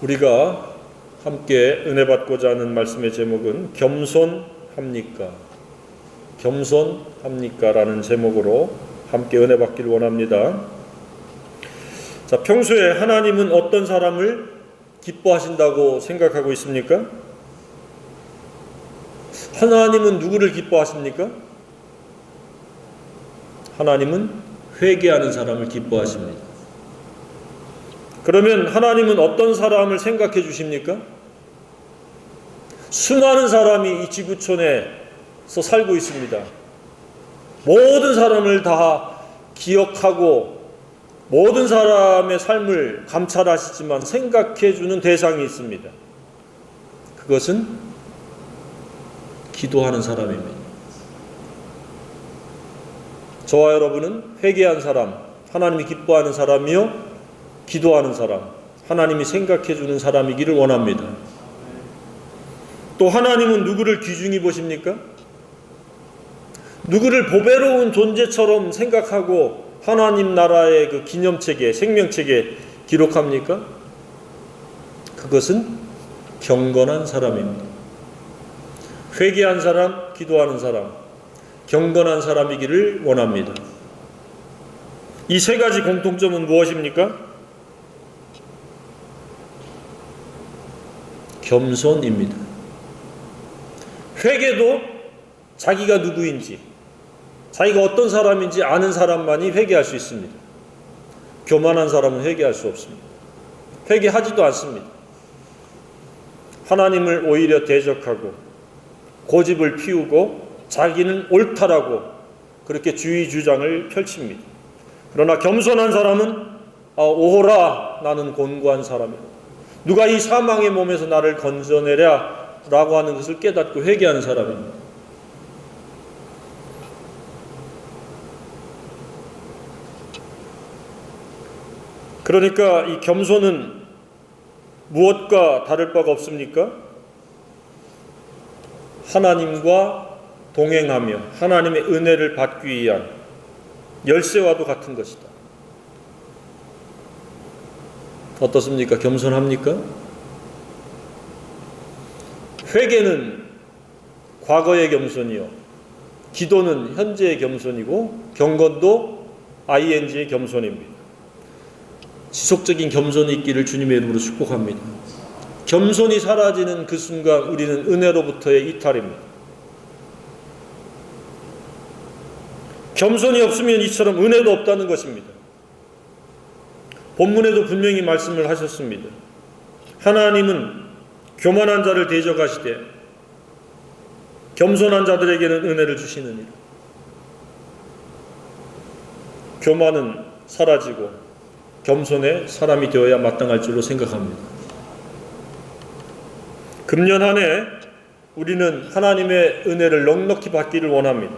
우리가 함께 은혜 받고자 하는 말씀의 제목은 겸손합니까? 겸손합니까? 라는 제목으로 함께 은혜 받기를 원합니다. 자, 평소에 하나님은 어떤 사람을 기뻐하신다고 생각하고 있습니까? 하나님은 누구를 기뻐하십니까? 하나님은 회개하는 사람을 기뻐하십니다. 그러면 하나님은 어떤 사람을 생각해 주십니까? 수많은 사람이 이 지구촌에서 살고 있습니다. 모든 사람을 다 기억하고 모든 사람의 삶을 감찰하시지만 생각해 주는 대상이 있습니다. 그것은 기도하는 사람입니다. 저와 여러분은 회개한 사람, 하나님이 기뻐하는 사람이요 기도하는 사람, 하나님이 생각해 주는 사람이기를 원합니다. 또 하나님은 누구를 귀중히 보십니까? 누구를 보배로운 존재처럼 생각하고 하나님 나라의 그 기념책에, 생명책에 기록합니까? 그것은 경건한 사람입니다. 회개한 사람, 기도하는 사람, 경건한 사람이기를 원합니다. 이 세 가지 공통점은 무엇입니까? 겸손입니다. 회개도 자기가 누구인지, 자기가 어떤 사람인지 아는 사람만이 회개할 수 있습니다. 교만한 사람은 회개할 수 없습니다. 회개하지도 않습니다. 하나님을 오히려 대적하고 고집을 피우고 자기는 옳다라고 그렇게 주의 주장을 펼칩니다. 그러나 겸손한 사람은 오호라, 나는 곤고한 사람이다. 누가 이 사망의 몸에서 나를 건져내랴 라고 하는 것을 깨닫고 회개하는 사람입니다. 그러니까 이 겸손은 무엇과 다를 바가 없습니까? 하나님과 동행하며 하나님의 은혜를 받기 위한 열쇠와도 같은 것이다. 어떻습니까? 겸손합니까? 회개는 과거의 겸손이요, 기도는 현재의 겸손이고 경건도 ing의 겸손입니다. 지속적인 겸손이 있기를 주님의 이름으로 축복합니다. 겸손이 사라지는 그 순간 우리는 은혜로부터의 이탈입니다. 겸손이 없으면 이처럼 은혜도 없다는 것입니다. 본문에도 분명히 말씀을 하셨습니다. 하나님은 교만한 자를 대적하시되 겸손한 자들에게는 은혜를 주시느니라. 교만은 사라지고 겸손의 사람이 되어야 마땅할 줄로 생각합니다. 금년 한 해 우리는 하나님의 은혜를 넉넉히 받기를 원합니다.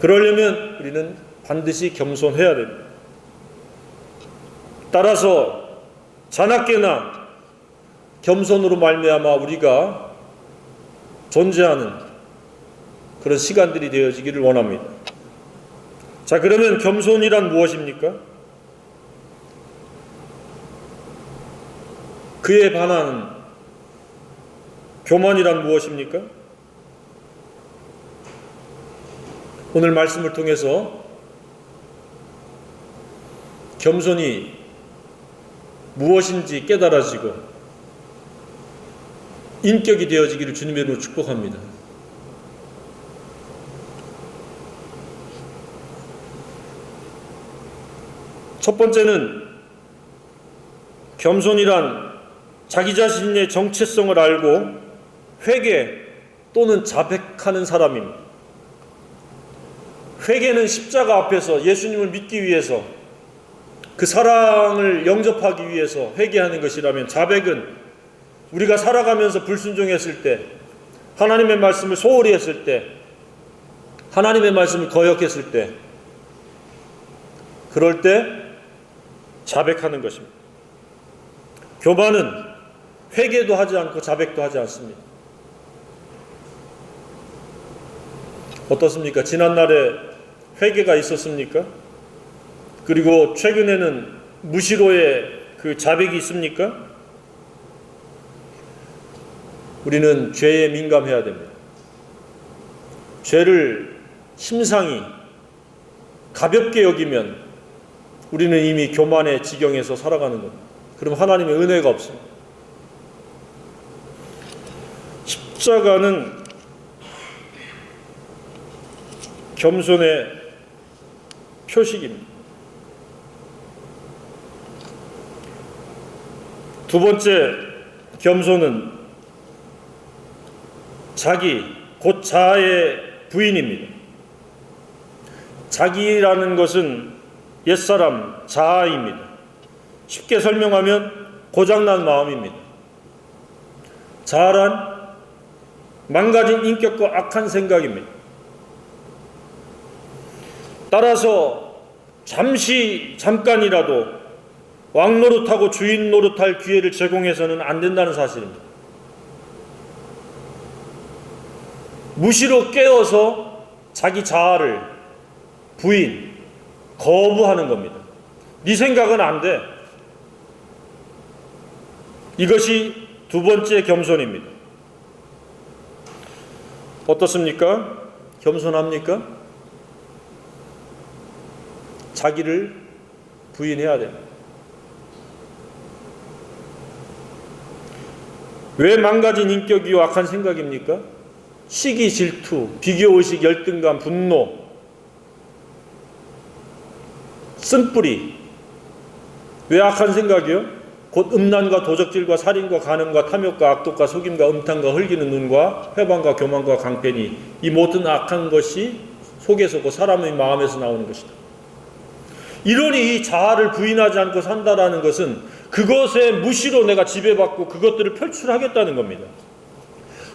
그러려면 우리는 반드시 겸손해야 됩니다. 따라서 자나깨나 겸손으로 말미암아 우리가 존재하는 그런 시간들이 되어지기를 원합니다. 자, 그러면 겸손이란 무엇입니까? 그에 반하는 교만이란 무엇입니까? 오늘 말씀을 통해서 겸손이 무엇인지 깨달아지고 인격이 되어지기를 주님의 이름으로 축복합니다. 첫 번째는 겸손이란 자기 자신의 정체성을 알고 회개 또는 자백하는 사람입니다. 회개는 십자가 앞에서 예수님을 믿기 위해서 그 사랑을 영접하기 위해서 회개하는 것이라면, 자백은 우리가 살아가면서 불순종했을 때, 하나님의 말씀을 소홀히 했을 때, 하나님의 말씀을 거역했을 때, 그럴 때 자백하는 것입니다. 교만은 회개도 하지 않고 자백도 하지 않습니다. 어떻습니까? 지난날에 회개가 있었습니까? 그리고 최근에는 무시로의 그 자백이 있습니까? 우리는 죄에 민감해야 됩니다. 죄를 심상히 가볍게 여기면 우리는 이미 교만의 지경에서 살아가는 겁니다. 그럼 하나님의 은혜가 없습니다. 십자가는 겸손의 표식입니다. 두 번째 겸손은 자기, 곧 자아의 부인입니다. 자기라는 것은 옛사람, 자아입니다. 쉽게 설명하면 고장난 마음입니다. 자아란 망가진 인격과 악한 생각입니다. 따라서 잠깐이라도 왕노릇하고 주인 노릇할 기회를 제공해서는 안 된다는 사실입니다. 무시로 깨어서 자기 자아를 부인, 거부하는 겁니다. 네 생각은 안 돼. 이것이 두 번째 겸손입니다. 어떻습니까? 겸손합니까? 자기를 부인해야 됩니다. 왜 망가진 인격이요 악한 생각입니까? 시기, 질투, 비교의식, 열등감, 분노, 쓴뿌리. 왜 악한 생각이요? 곧 음란과 도적질과 살인과 간음과 탐욕과 악독과 속임과 음탕과 흘기는 눈과 회방과 교만과 강패니 이 모든 악한 것이 속에서 그 사람의 마음에서 나오는 것이다. 이러니 이 자아를 부인하지 않고 산다라는 것은 그것에 무시로 내가 지배받고 그것들을 표출하겠다는 겁니다.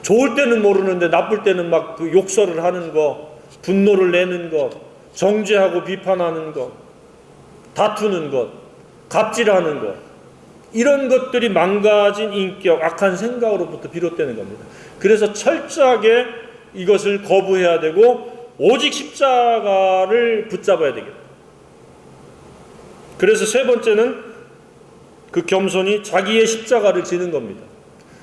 좋을 때는 모르는데 나쁠 때는 막 그 욕설을 하는 것, 분노를 내는 것, 정죄하고 비판하는 것, 다투는 것, 갑질하는 것, 이런 것들이 망가진 인격, 악한 생각으로부터 비롯되는 겁니다. 그래서 철저하게 이것을 거부해야 되고 오직 십자가를 붙잡아야 되겠다. 그래서 세 번째는 그 겸손이 자기의 십자가를 지는 겁니다.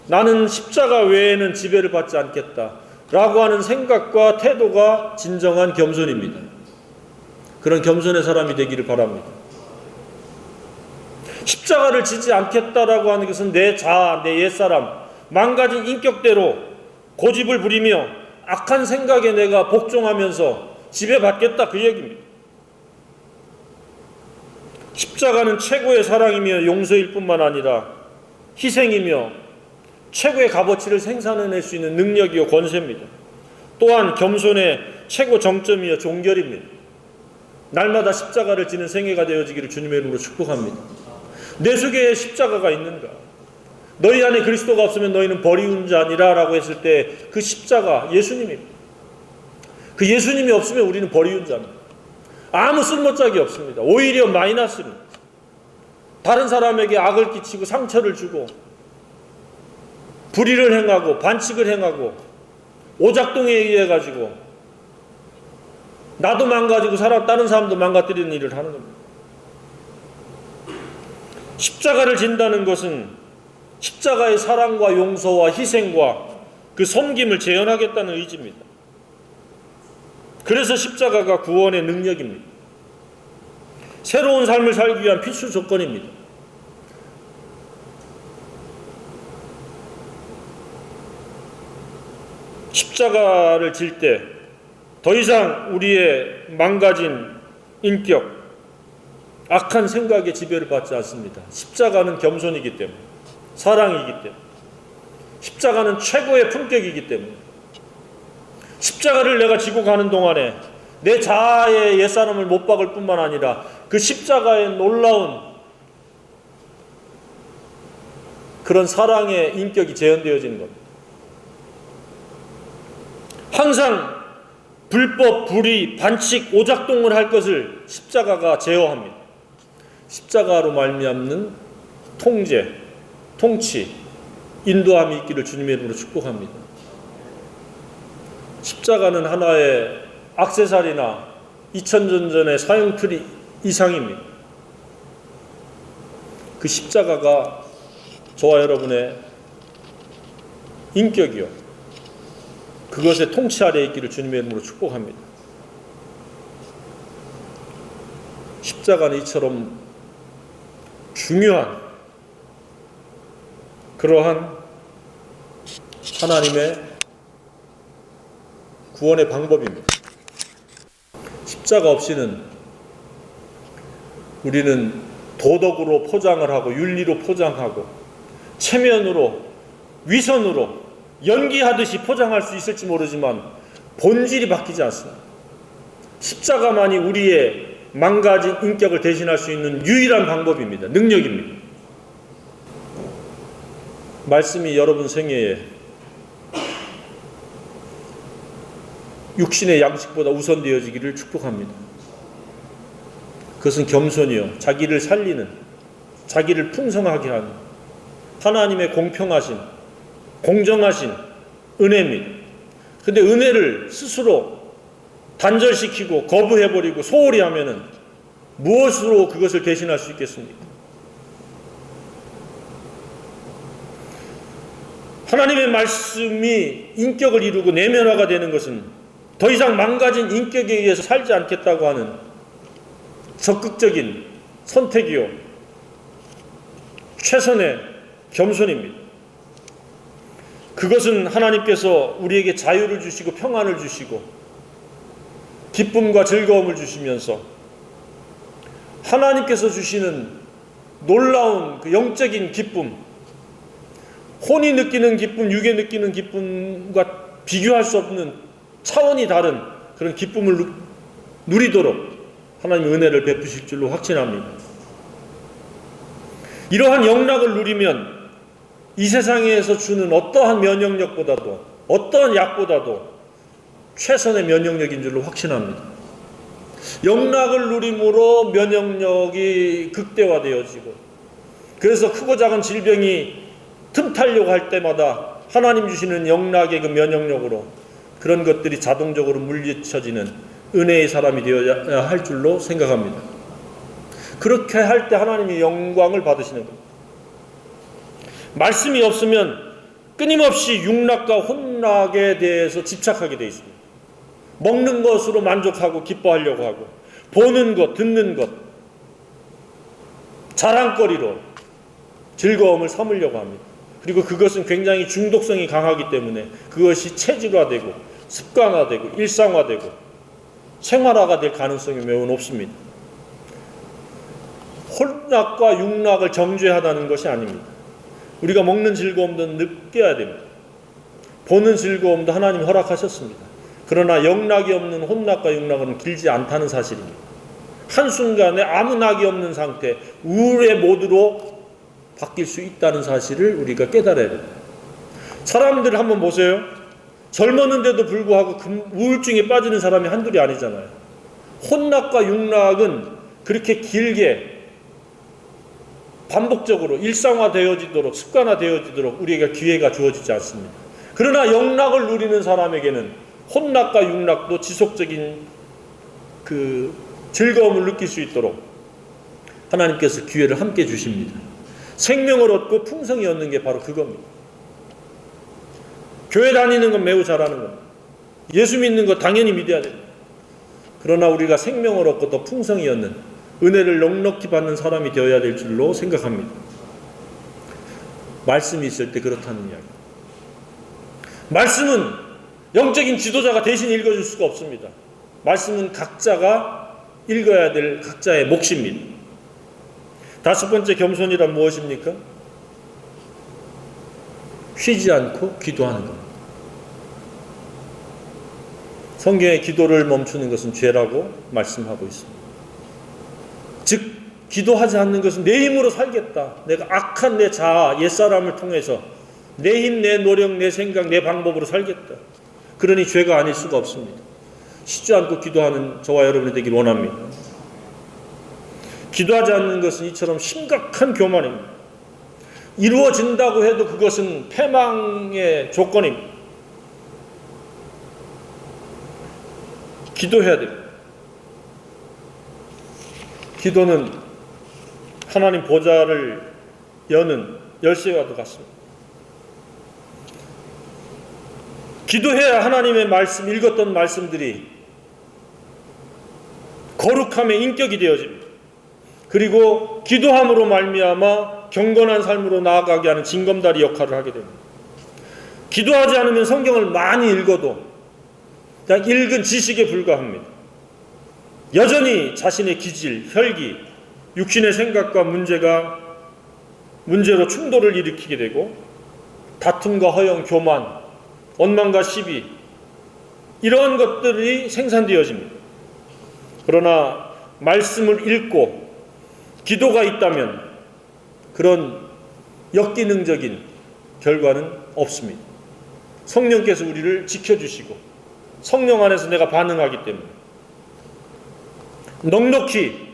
나는 십자가 외에는 지배를 받지 않겠다 라고 하는 생각과 태도가 진정한 겸손입니다. 그런 겸손의 사람이 되기를 바랍니다. 십자가를 지지 않겠다라고 하는 것은 내 자아, 내 옛사람, 망가진 인격대로 고집을 부리며 악한 생각에 내가 복종하면서 지배받겠다 그 얘기입니다. 십자가는 최고의 사랑이며 용서일 뿐만 아니라 희생이며 최고의 값어치를 생산해낼 수 있는 능력이요 권세입니다. 또한 겸손의 최고 정점이요 종결입니다. 날마다 십자가를 지는 생애가 되어지기를 주님의 이름으로 축복합니다. 내 속에 십자가가 있는가? 너희 안에 그리스도가 없으면 너희는 버리운 자니라 라고 했을 때 그 십자가 예수님입니다. 그 예수님이 없으면 우리는 버리운 자입니다. 아무 쓸모짝이 없습니다. 오히려 마이너스입니다. 다른 사람에게 악을 끼치고 상처를 주고 불의를 행하고 반칙을 행하고 오작동에 의해 가지고 나도 망가지고 다른 사람도 망가뜨리는 일을 하는 겁니다. 십자가를 진다는 것은 십자가의 사랑과 용서와 희생과 그 섬김을 재현하겠다는 의지입니다. 그래서 십자가가 구원의 능력입니다. 새로운 삶을 살기 위한 필수 조건입니다. 십자가를 질 때 더 이상 우리의 망가진 인격, 악한 생각의 지배를 받지 않습니다. 십자가는 겸손이기 때문에, 사랑이기 때문에, 십자가는 최고의 품격이기 때문에, 십자가를 내가 지고 가는 동안에 내 자아의 옛사람을 못 박을 뿐만 아니라 그 십자가의 놀라운 그런 사랑의 인격이 재현되어지는 겁니다. 항상 불법, 불의, 반칙, 오작동을 할 것을 십자가가 제어합니다. 십자가로 말미암는 통제, 통치, 인도함이 있기를 주님의 이름으로 축복합니다. 십자가는 하나의 액세서리나 2000년 전의 사용틀 이상입니다. 그 십자가가 저와 여러분의 인격이요, 그것의 통치 아래에 있기를 주님의 이름으로 축복합니다. 십자가는 이처럼 중요한 그러한 하나님의 구원의 방법입니다. 십자가 없이는 우리는 도덕으로 포장을 하고 윤리로 포장하고 체면으로 위선으로 연기하듯이 포장할 수 있을지 모르지만 본질이 바뀌지 않습니다. 십자가만이 우리의 망가진 인격을 대신할 수 있는 유일한 방법입니다. 능력입니다. 말씀이 여러분 생애에 육신의 양식보다 우선되어지기를 축복합니다. 그것은 겸손이요, 자기를 살리는, 자기를 풍성하게 하는 하나님의 공평하신, 공정하신 은혜입니다. 근데 은혜를 스스로 단절시키고 거부해버리고 소홀히 하면은 무엇으로 그것을 대신할 수 있겠습니까? 하나님의 말씀이 인격을 이루고 내면화가 되는 것은 더 이상 망가진 인격에 의해서 살지 않겠다고 하는 적극적인 선택이요, 최선의 겸손입니다. 그것은 하나님께서 우리에게 자유를 주시고 평안을 주시고 기쁨과 즐거움을 주시면서 하나님께서 주시는 놀라운 그 영적인 기쁨, 혼이 느끼는 기쁨, 육에 느끼는 기쁨과 비교할 수 없는 차원이 다른 그런 기쁨을 누리도록 하나님의 은혜를 베푸실 줄로 확신합니다. 이러한 영락을 누리면 이 세상에서 주는 어떠한 면역력보다도, 어떠한 약보다도 최선의 면역력인 줄로 확신합니다. 영락을 누림으로 면역력이 극대화되어지고, 그래서 크고 작은 질병이 틈타려고 할 때마다 하나님 주시는 영락의 그 면역력으로 그런 것들이 자동적으로 물리쳐지는 은혜의 사람이 되어야 할 줄로 생각합니다. 그렇게 할 때 하나님이 영광을 받으시는 겁니다. 말씀이 없으면 끊임없이 육락과 혼락에 대해서 집착하게 되어 있습니다. 먹는 것으로 만족하고 기뻐하려고 하고, 보는 것, 듣는 것, 자랑거리로 즐거움을 삼으려고 합니다. 그리고 그것은 굉장히 중독성이 강하기 때문에 그것이 체질화되고 습관화되고 일상화되고 생활화가 될 가능성이 매우 높습니다. 혼락과 육락을 정죄하다는 것이 아닙니다. 우리가 먹는 즐거움도 느껴야 됩니다. 보는 즐거움도 하나님이 허락하셨습니다. 그러나 영락이 없는 혼락과 육락은 길지 않다는 사실입니다. 한순간에 아무 낙이 없는 상태, 우울의 모드로 바뀔 수 있다는 사실을 우리가 깨달아야 됩니다. 사람들 한번 보세요. 젊었는데도 불구하고 우울증에 빠지는 사람이 한둘이 아니잖아요. 혼락과 육락은 그렇게 길게 반복적으로 일상화되어지도록, 습관화되어지도록 우리에게 기회가 주어지지 않습니다. 그러나 영락을 누리는 사람에게는 혼락과 육락도 지속적인 그 즐거움을 느낄 수 있도록 하나님께서 기회를 함께 주십니다. 생명을 얻고 풍성히 얻는 게 바로 그겁니다. 교회 다니는 건 매우 잘하는 겁니다. 예수 믿는 거 당연히 믿어야 됩니다. 그러나 우리가 생명을 얻고 더 풍성히 얻는, 은혜를 넉넉히 받는 사람이 되어야 될 줄로 생각합니다. 말씀이 있을 때 그렇다는 이야기. 말씀은 영적인 지도자가 대신 읽어줄 수가 없습니다. 말씀은 각자가 읽어야 될 각자의 몫입니다. 다섯 번째 겸손이란 무엇입니까? 쉬지 않고 기도하는 겁니다. 성경에 기도를 멈추는 것은 죄라고 말씀하고 있습니다. 즉 기도하지 않는 것은 내 힘으로 살겠다, 내가 악한 내 자아, 옛사람을 통해서 내 힘, 내 노력, 내 생각, 내 방법으로 살겠다, 그러니 죄가 아닐 수가 없습니다. 쉬지 않고 기도하는 저와 여러분이 되길 원합니다. 기도하지 않는 것은 이처럼 심각한 교만입니다. 이루어진다고 해도 그것은 패망의 조건입니다. 기도해야 됩니다. 기도는 하나님 보좌를 여는 열쇠와도 같습니다. 기도해야 하나님의 말씀, 읽었던 말씀들이 거룩함의 인격이 되어집니다. 그리고 기도함으로 말미암아 경건한 삶으로 나아가게 하는 징검다리 역할을 하게 됩니다. 기도하지 않으면 성경을 많이 읽어도 그냥 읽은 지식에 불과합니다. 여전히 자신의 기질, 혈기, 육신의 생각과 문제로 충돌을 일으키게 되고 다툼과 허영, 교만, 원망과 시비 이러한 것들이 생산되어집니다. 그러나 말씀을 읽고 기도가 있다면 그런 역기능적인 결과는 없습니다. 성령께서 우리를 지켜주시고 성령 안에서 내가 반응하기 때문에 넉넉히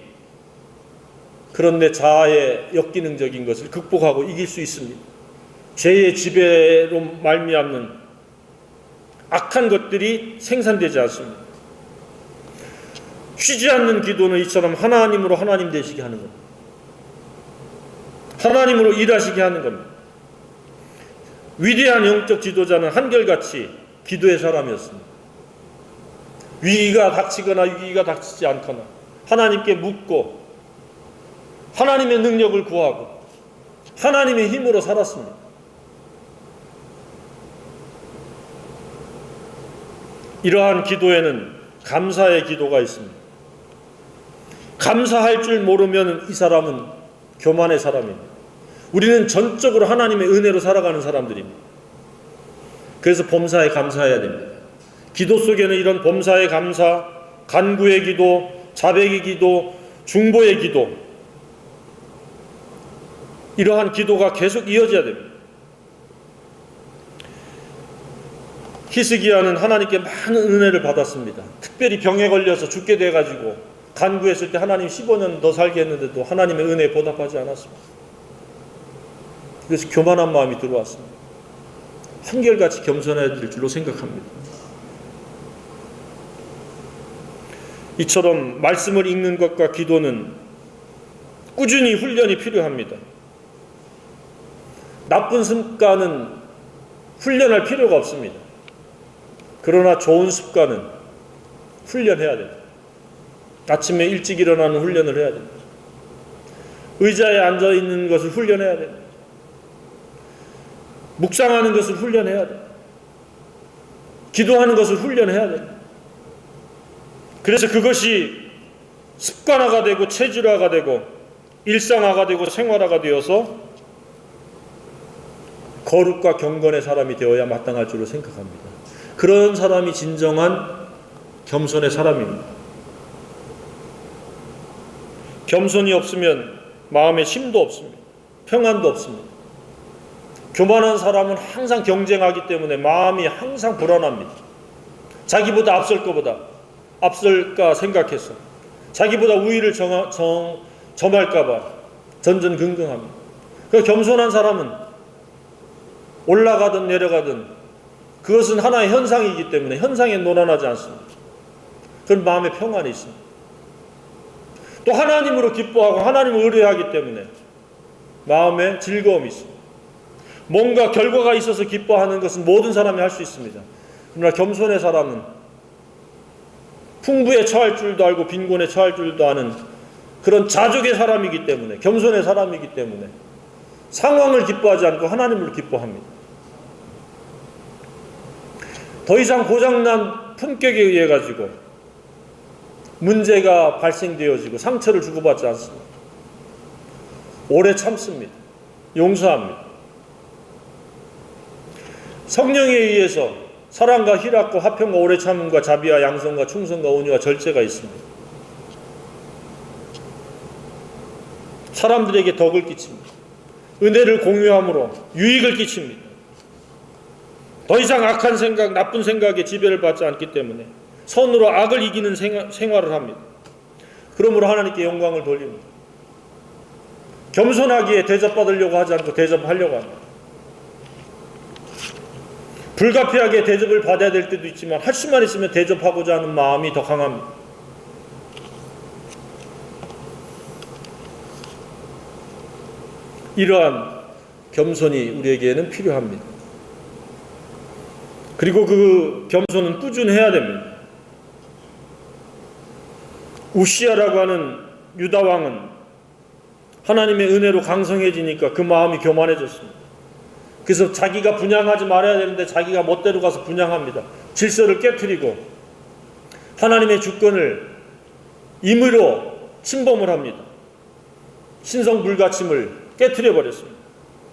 그런 내 자아의 역기능적인 것을 극복하고 이길 수 있습니다. 죄의 지배로 말미암는 악한 것들이 생산되지 않습니다. 쉬지 않는 기도는 이처럼 하나님으로 하나님 되시게 하는 겁니다. 하나님으로 일하시게 하는 겁니다. 위대한 영적 지도자는 한결같이 기도의 사람이었습니다. 위기가 닥치거나 위기가 닥치지 않거나 하나님께 묻고 하나님의 능력을 구하고 하나님의 힘으로 살았습니다. 이러한 기도에는 감사의 기도가 있습니다. 감사할 줄 모르면 이 사람은 교만의 사람입니다. 우리는 전적으로 하나님의 은혜로 살아가는 사람들입니다. 그래서 범사에 감사해야 됩니다. 기도 속에는 이런 범사의 감사, 간구의 기도, 자백의 기도, 중보의 기도 이러한 기도가 계속 이어져야 됩니다. 히스기야는 하나님께 많은 은혜를 받았습니다. 특별히 병에 걸려서 죽게 돼가지고 간구했을 때 하나님 15년 더 살게 했는데도 하나님의 은혜에 보답하지 않았습니다. 그래서 교만한 마음이 들어왔습니다. 한결같이 겸손해야 될 줄로 생각합니다. 이처럼 말씀을 읽는 것과 기도는 꾸준히 훈련이 필요합니다. 나쁜 습관은 훈련할 필요가 없습니다. 그러나 좋은 습관은 훈련해야 됩니다. 아침에 일찍 일어나는 훈련을 해야 됩니다. 의자에 앉아있는 것을 훈련해야 됩니다. 묵상하는 것을 훈련해야 됩니다. 기도하는 것을 훈련해야 됩니다. 그래서 그것이 습관화가 되고 체질화가 되고 일상화가 되고 생활화가 되어서 거룩과 경건의 사람이 되어야 마땅할 줄로 생각합니다. 그런 사람이 진정한 겸손의 사람입니다. 겸손이 없으면 마음에 쉼도 없습니다. 평안도 없습니다. 교만한 사람은 항상 경쟁하기 때문에 마음이 항상 불안합니다. 자기보다 앞설까 생각해서 자기보다 우위를 점할까봐 전전긍긍합니다. 그 겸손한 사람은 올라가든 내려가든 그것은 하나의 현상이기 때문에 현상에 논란하지 않습니다. 그런 마음의 평안이 있습니다. 또 하나님으로 기뻐하고 하나님을 의뢰하기 때문에 마음에 즐거움이 있습니다. 뭔가 결과가 있어서 기뻐하는 것은 모든 사람이 할 수 있습니다. 그러나 겸손의 사람은 풍부에 처할 줄도 알고 빈곤에 처할 줄도 아는 그런 자족의 사람이기 때문에 겸손의 사람이기 때문에 상황을 기뻐하지 않고 하나님을 기뻐합니다. 더 이상 고장난 품격에 의해 가지고 문제가 발생되어지고 상처를 주고받지 않습니다. 오래 참습니다. 용서합니다. 성령에 의해서 사랑과 희락과 화평과 오래 참음과 자비와 양성과 충성과 온유와 절제가 있습니다. 사람들에게 덕을 끼칩니다. 은혜를 공유함으로 유익을 끼칩니다. 더 이상 악한 생각, 나쁜 생각에 지배를 받지 않기 때문에 선으로 악을 이기는 생활을 합니다. 그러므로 하나님께 영광을 돌립니다. 겸손하기에 대접받으려고 하지 않고 대접하려고 합니다. 불가피하게 대접을 받아야 될 때도 있지만 할 수만 있으면 대접하고자 하는 마음이 더 강합니다. 이러한 겸손이 우리에게는 필요합니다. 그리고 그 겸손은 꾸준해야 됩니다. 우시야라고 하는 유다 왕은 하나님의 은혜로 강성해지니까 그 마음이 교만해졌습니다. 그래서 자기가 분향하지 말아야 되는데 자기가 멋대로 가서 분향합니다. 질서를 깨트리고 하나님의 주권을 임의로 침범을 합니다. 신성 불가침을 깨트려 버렸습니다.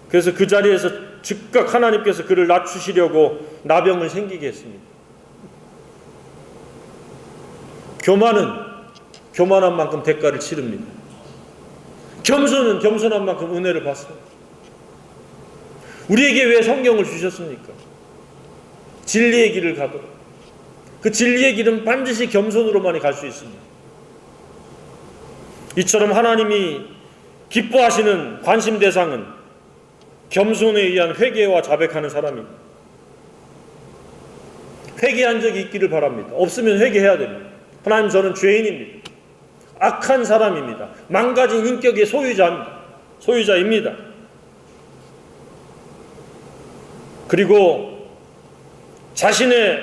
그래서 그 자리에서 즉각 하나님께서 그를 낮추시려고 나병을 생기게 했습니다. 교만은 교만한 만큼 대가를 치릅니다. 겸손은 겸손한 만큼 은혜를 받습니다. 우리에게 왜 성경을 주셨습니까? 진리의 길을 가도록. 그 진리의 길은 반드시 겸손으로만이 갈 수 있습니다. 이처럼 하나님이 기뻐하시는 관심 대상은 겸손에 의한 회개와 자백하는 사람입니다. 회개한 적이 있기를 바랍니다. 없으면 회개해야 됩니다. 하나님, 저는 죄인입니다. 악한 사람입니다. 망가진 인격의 소유자입니다. 그리고 자신의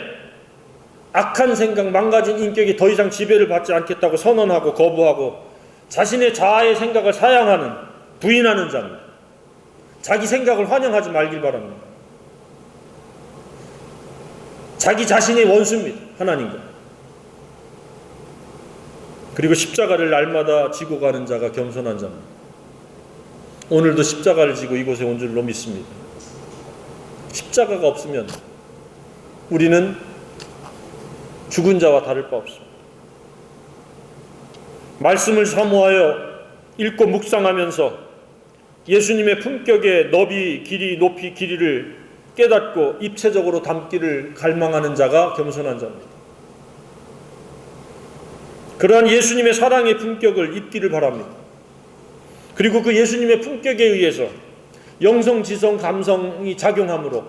악한 생각, 망가진 인격이 더 이상 지배를 받지 않겠다고 선언하고 거부하고 자신의 자아의 생각을 사양하는, 부인하는 자입니다. 자기 생각을 환영하지 말길 바랍니다. 자기 자신의 원수입니다. 하나님과. 그리고 십자가를 날마다 지고 가는 자가 겸손한 자입니다. 오늘도 십자가를 지고 이곳에 온 줄로 믿습니다. 십자가가 없으면 우리는 죽은 자와 다를 바 없습니다. 말씀을 사모하여 읽고 묵상하면서 예수님의 품격의 너비, 길이, 높이, 길이를 깨닫고 입체적으로 담기를 갈망하는 자가 겸손한 자입니다. 그러한 예수님의 사랑의 품격을 입기를 바랍니다. 그리고 그 예수님의 품격에 의해서 영성, 지성, 감성이 작용하므로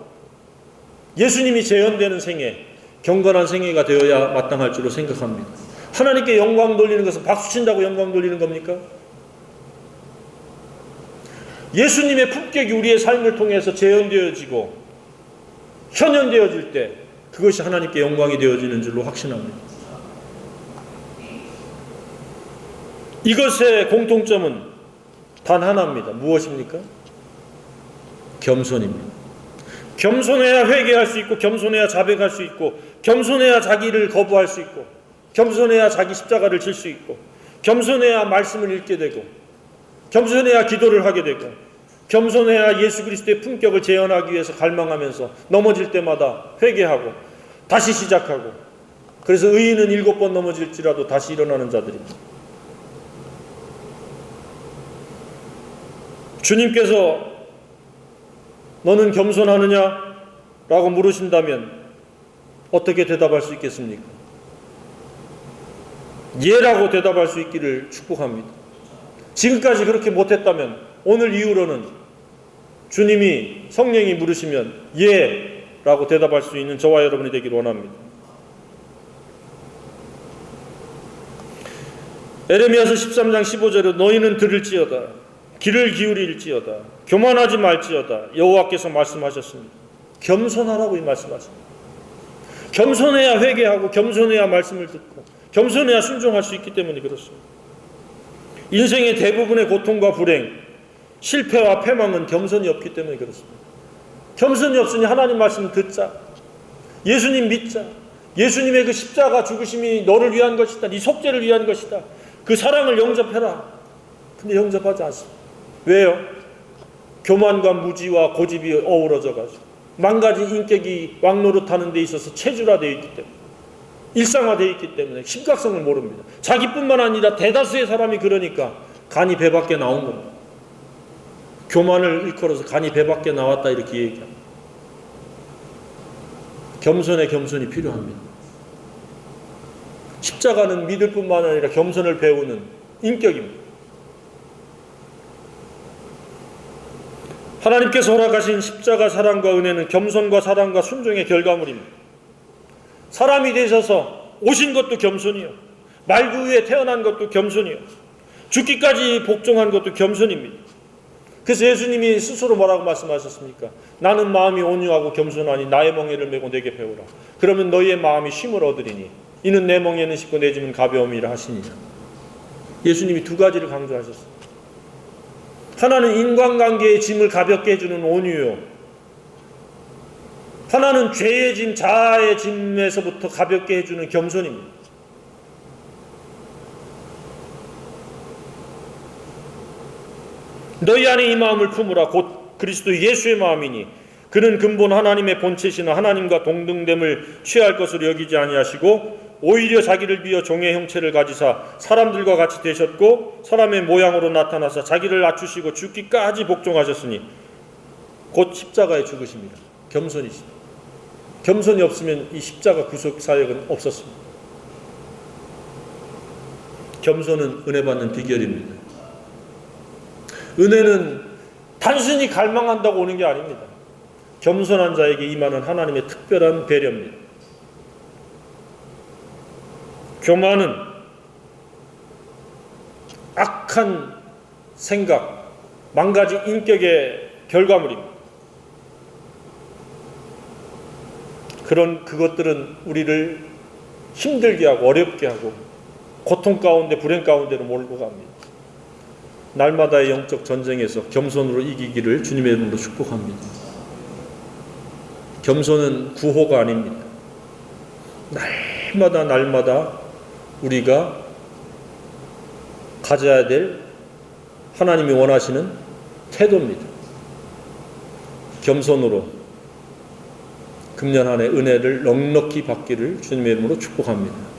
예수님이 재현되는 생애, 경건한 생애가 되어야 마땅할 줄로 생각합니다. 하나님께 영광 돌리는 것은 박수 친다고 영광 돌리는 겁니까? 예수님의 품격이 우리의 삶을 통해서 재현되어지고 현현되어질 때 그것이 하나님께 영광이 되어지는 줄로 확신합니다. 이것의 공통점은 단 하나입니다. 무엇입니까? 겸손입니다. 겸손해야 회개할 수 있고, 겸손해야 자백할 수 있고, 겸손해야 자기를 거부할 수 있고, 겸손해야 자기 십자가를 질 수 있고, 겸손해야 말씀을 읽게 되고, 겸손해야 기도를 하게 되고, 겸손해야 예수 그리스도의 품격을 재현하기 위해서 갈망하면서 넘어질 때마다 회개하고 다시 시작하고, 그래서 의인은 7번 넘어질지라도 다시 일어나는 자들입니다. 주님께서 너는 겸손하느냐? 라고 물으신다면 어떻게 대답할 수 있겠습니까? 예라고 대답할 수 있기를 축복합니다. 지금까지 그렇게 못했다면 오늘 이후로는 주님이, 성령이 물으시면 예라고 대답할 수 있는 저와 여러분이 되기를 원합니다. 에레미야서 13장 15절에 너희는 들을지어다, 귀를 기울일지어다, 교만하지 말지어다, 여호와께서 말씀하셨습니다. 겸손하라고 이 말씀하십니다. 겸손해야 회개하고, 겸손해야 말씀을 듣고, 겸손해야 순종할 수 있기 때문에 그렇습니다. 인생의 대부분의 고통과 불행, 실패와 패망은 겸손이 없기 때문에 그렇습니다. 겸손이 없으니 하나님 말씀 듣자, 예수님 믿자, 예수님의 그 십자가 죽으심이 너를 위한 것이다, 네 속죄를 위한 것이다, 그 사랑을 영접해라. 근데 영접하지 않습니다. 왜요? 교만과 무지와 고집이 어우러져가지고 망가진 인격이 왕노릇하는 데 있어서 체질화되어 있기 때문에, 일상화되어 있기 때문에 심각성을 모릅니다. 자기뿐만 아니라 대다수의 사람이 그러니까 간이 배 밖에 나온 겁니다. 교만을 일컬어서 간이 배 밖에 나왔다 이렇게 얘기합니다. 겸손에 겸손이 필요합니다. 십자가는 믿을 뿐만 아니라 겸손을 배우는 인격입니다. 하나님께서 허락하신 십자가 사랑과 은혜는 겸손과 사랑과 순종의 결과물입니다. 사람이 되셔서 오신 것도 겸손이요, 말구 위에 태어난 것도 겸손이요, 죽기까지 복종한 것도 겸손입니다. 그래서 예수님이 스스로 뭐라고 말씀하셨습니까? 나는 마음이 온유하고 겸손하니 나의 멍에를 메고 내게 배우라. 그러면 너희의 마음이 쉼을 얻으리니 이는 내 멍에는 쉽고 내 짐은 가벼움이라 하시니라. 예수님이 두 가지를 강조하셨습니다. 하나는 인간관계의 짐을 가볍게 해주는 온유요, 하나는 죄의 짐, 자아의 짐에서부터 가볍게 해주는 겸손입니다. 너희 안에 이 마음을 품으라. 곧 그리스도 예수의 마음이니 그는 근본 하나님의 본체시나 하나님과 동등됨을 취할 것으로 여기지 아니하시고 오히려 자기를 비어 종의 형체를 가지사 사람들과 같이 되셨고 사람의 모양으로 나타나사 자기를 낮추시고 죽기까지 복종하셨으니 곧 십자가에 죽으십니다. 겸손이십니다. 겸손이 없으면 이 십자가 구속 사역은 없었습니다. 겸손은 은혜 받는 비결입니다. 은혜는 단순히 갈망한다고 오는 게 아닙니다. 겸손한 자에게 임하는 하나님의 특별한 배려입니다. 교만은 악한 생각, 망가진 인격의 결과물입니다. 그것들은 우리를 힘들게 하고 어렵게 하고 고통 가운데 불행 가운데로 몰고 갑니다. 날마다의 영적 전쟁에서 겸손으로 이기기를 주님의 이름으로 축복합니다. 겸손은 구호가 아닙니다. 날마다 우리가 가져야 될 하나님이 원하시는 태도입니다. 겸손으로 금년 한 해 은혜를 넉넉히 받기를 주님의 이름으로 축복합니다.